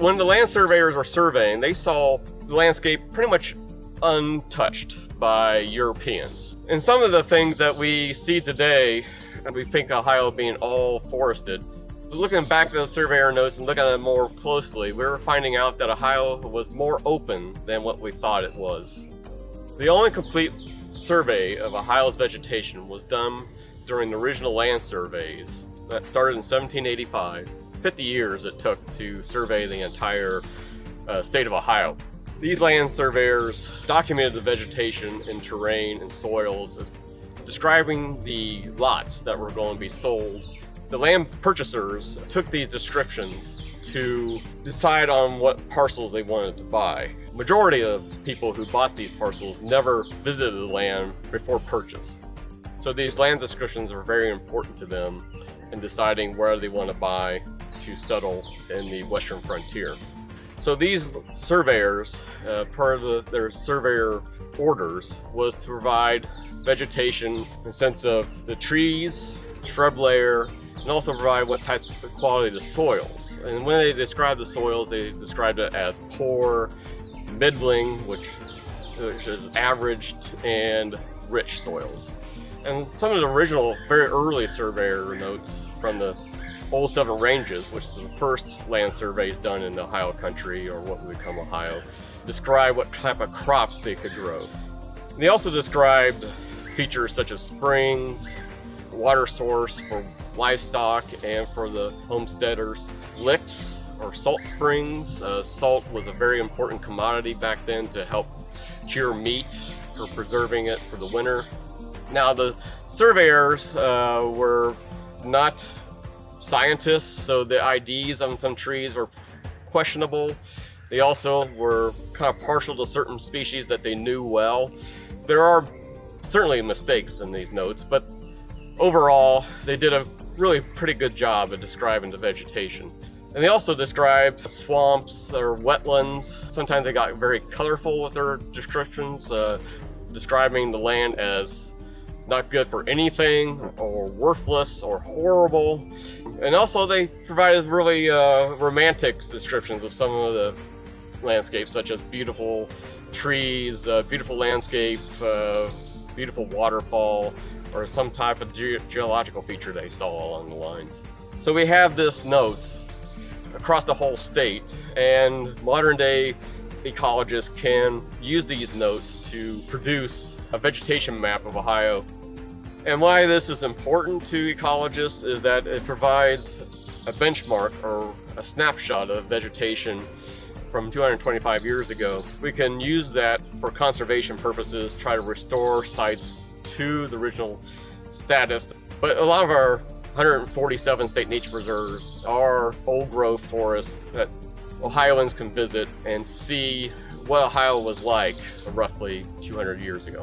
When the land surveyors were surveying, they saw the landscape pretty much untouched by Europeans. And some of the things that we see today, we think Ohio being all forested. Looking back at those surveyor notes and looking at it more closely, we were finding out that Ohio was more open than what we thought it was. The only complete survey of Ohio's vegetation was done during the original land surveys that started in 1785. 50 years it took to survey the entire state of Ohio. These land surveyors documented the vegetation and terrain and soils, as describing the lots that were going to be sold. The land purchasers took these descriptions to decide on what parcels they wanted to buy. Majority of people who bought these parcels never visited the land before purchase. So these land descriptions are very important to them in deciding where they want to buy to settle in the western frontier. So these surveyors, part of their surveyor orders was to provide vegetation in the sense of the trees, shrub layer, and also provide what types of quality of the soils. And when they describe the soils, they described it as poor, middling, which is averaged, and rich soils. And some of the original, very early surveyor notes from the Old Seven Ranges, which is the first land surveys done in the Ohio country, or what would become Ohio, describe what type of crops they could grow. And they also described features such as springs, water source for livestock and for the homesteaders, licks or salt springs. Salt was a very important commodity back then to help cure meat, for preserving it for the winter. Now the surveyors were not scientists, so the IDs on some trees were questionable. They also were kind of partial to certain species that they knew well. There are certainly mistakes in these notes, but overall they did a really pretty good job of describing the vegetation. And they also described swamps or wetlands. Sometimes they got very colorful with their descriptions, describing the land as not good for anything, or worthless, or horrible. And also they provided really romantic descriptions of some of the landscapes, such as beautiful trees, beautiful landscape, beautiful waterfall, or some type of geological feature they saw along the lines. So we have this notes across the whole state, and modern day ecologists can use these notes to produce a vegetation map of Ohio. And why this is important to ecologists is that it provides a benchmark or a snapshot of vegetation from 225 years ago. We can use that for conservation purposes, try to restore sites to the original status. But a lot of our 147 state nature preserves are old growth forests that Ohioans can visit and see what Ohio was like roughly 200 years ago.